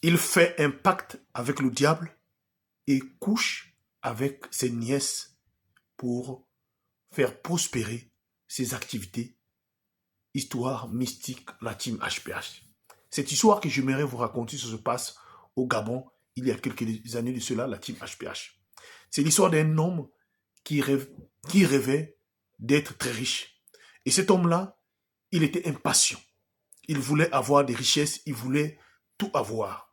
Il fait un pacte avec le diable et couche avec ses nièces pour faire prospérer ses activités. Histoire mystique, la team HPH. Cette histoire que j'aimerais vous raconter, ça se passe au Gabon, il y a quelques années de cela, la team HPH. C'est l'histoire d'un homme qui rêvait d'être très riche. Et cet homme-là, il était impatient. Il voulait avoir des richesses, il voulait tout avoir.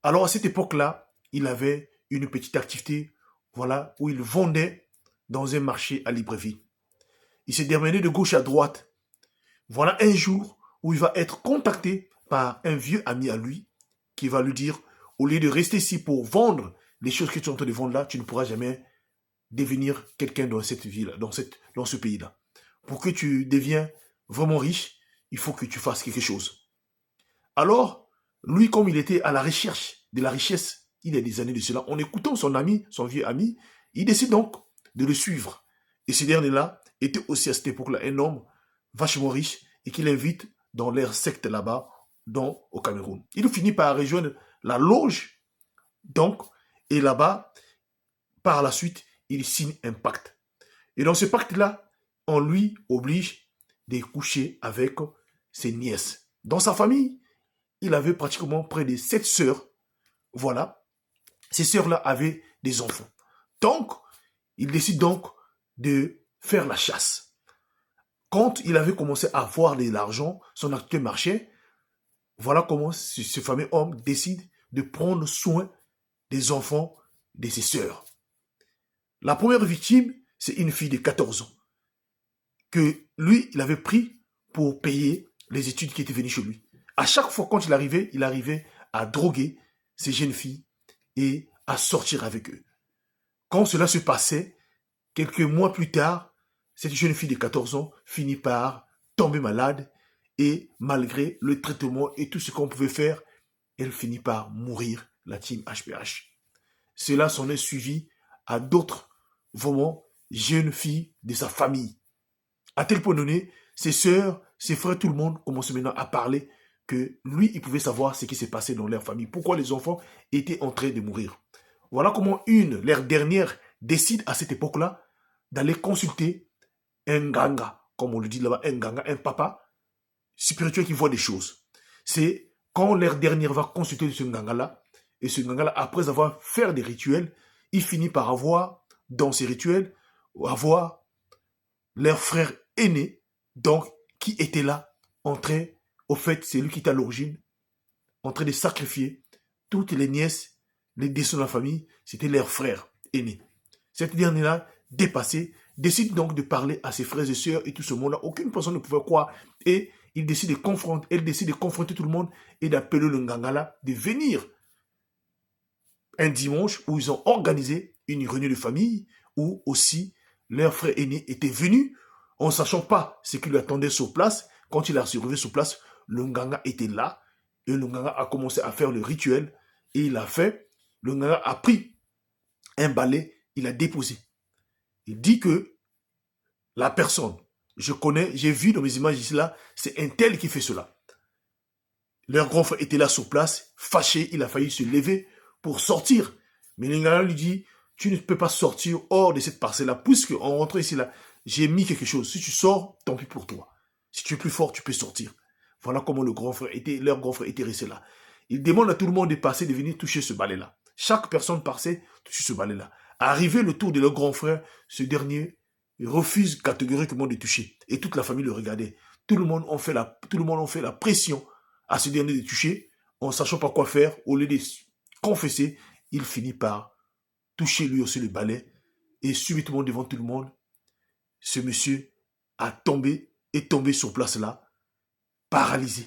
Alors à cette époque-là, il avait une petite activité, voilà, où il vendait dans un marché à Libreville. Il s'est démené de gauche à droite. Voilà un jour où il va être contacté par un vieux ami à lui qui va lui dire, au lieu de rester ici pour vendre les choses que tu es en train de vendre là, tu ne pourras jamais devenir quelqu'un dans cette ville, dans ce pays-là. Pour que tu deviens vraiment riche, il faut que tu fasses quelque chose. Alors, lui, comme il était à la recherche de la richesse, il y a des années de cela, en écoutant son ami, son vieux ami, il décide donc de le suivre. Et ce dernier-là était aussi à cette époque-là un homme vachement riche et qu'il invite dans leur secte là-bas, au Cameroun. Il finit par rejoindre la loge, donc, et là-bas, par la suite, il signe un pacte. Et dans ce pacte-là, on lui oblige de coucher avec ses nièces. Dans sa famille, il avait pratiquement près de 7 sœurs. Voilà. Ces sœurs-là avaient des enfants. Donc, il décide donc de faire la chasse. Quand il avait commencé à avoir de l'argent, son activité marchait, voilà comment ce fameux homme décide de prendre soin des enfants de ses sœurs. La première victime, c'est une fille de 14 ans que lui, il avait pris pour payer les études qui étaient venues chez lui. À chaque fois, quand il arrivait à droguer ces jeunes filles et à sortir avec eux. Quand cela se passait, quelques mois plus tard, cette jeune fille de 14 ans finit par tomber malade et malgré le traitement et tout ce qu'on pouvait faire, elle finit par mourir, la team HPH. Cela s'en est suivi à d'autres, vraiment, jeunes filles de sa famille. À tel point donné, ses sœurs, ses frères, tout le monde commence maintenant à parler que lui, il pouvait savoir ce qui s'est passé dans leur famille. Pourquoi les enfants étaient en train de mourir. Voilà comment leur dernière, décide à cette époque-là d'aller consulter un ganga, comme on le dit là-bas, un ganga, un papa spirituel qui voit des choses. C'est quand leur dernière va consulter ce ganga-là, et ce ganga-là, après avoir fait des rituels, il finit par avoir, dans ces rituels, avoir leur frère aîné, donc, qui était là, en train, au fait, c'est lui qui était à l'origine, en train de sacrifier toutes les nièces, les descendants de la famille, c'était leur frère aîné. Cette dernière-là, dépassée, décide donc de parler à ses frères et sœurs et tout ce monde-là. Aucune personne ne pouvait croire. Et elle décide de confronter tout le monde et d'appeler le Ngangala de venir un dimanche où ils ont organisé une réunion de famille où aussi leur frère aîné était venu en ne sachant pas ce qui lui attendait sur place. Quand il a survécu sur place, le Nganga était là et le Nganga a commencé à faire le rituel et il a fait. Le Nganga a pris un balai, il a déposé. Il dit que la personne, je connais, j'ai vu dans mes images ici là, c'est un tel qui fait cela. Leur grand frère était là sur place, fâché, il a failli se lever pour sortir. Mais l'Ingala lui dit, tu ne peux pas sortir hors de cette parcelle-là, puisque en rentrant ici là, j'ai mis quelque chose. Si tu sors, tant pis pour toi. Si tu es plus fort, tu peux sortir. Voilà comment leur grand frère était resté là. Il demande à tout le monde de passer, de venir toucher ce balai-là. Chaque personne passait, toucher ce balai-là. Arrivé le tour de leur grand frère, ce dernier refuse catégoriquement de toucher. Et toute la famille le regardait. Tout le monde a fait la pression à ce dernier de toucher, en ne sachant pas quoi faire. Au lieu de confesser, il finit par toucher lui aussi le balai. Et subitement devant tout le monde, ce monsieur est tombé sur place là, paralysé.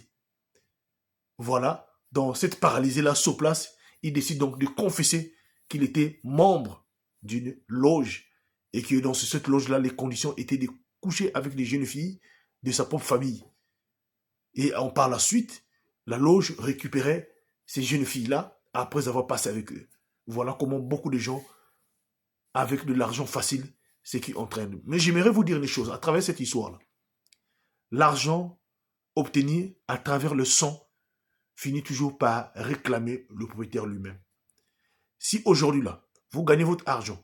Voilà, dans cette paralysée-là, sur place, il décide donc de confesser qu'il était membre d'une loge et que dans cette loge-là, les conditions étaient de coucher avec des jeunes filles de sa propre famille. Et par la suite, la loge récupérait ces jeunes filles-là après avoir passé avec eux. Voilà comment beaucoup de gens, avec de l'argent facile, c'est qui entraînent. Mais j'aimerais vous dire des choses à travers cette histoire-là. L'argent obtenu à travers le sang finit toujours par réclamer le propriétaire lui-même. Si aujourd'hui là, vous gagnez votre argent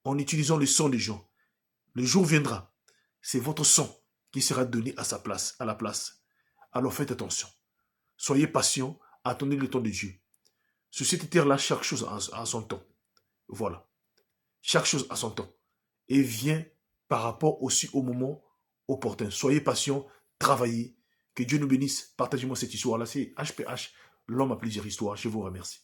en utilisant le sang des gens, le jour viendra, c'est votre sang qui sera donné à sa place, à la place. Alors faites attention. Soyez patient, attendez le temps de Dieu. Sur cette terre-là, chaque chose a son temps. Voilà. Chaque chose a son temps. Et vient par rapport aussi au moment opportun. Soyez patient, travaillez. Que Dieu nous bénisse. Partagez-moi cette histoire-là. C'est HPH, l'homme à plusieurs histoires. Je vous remercie.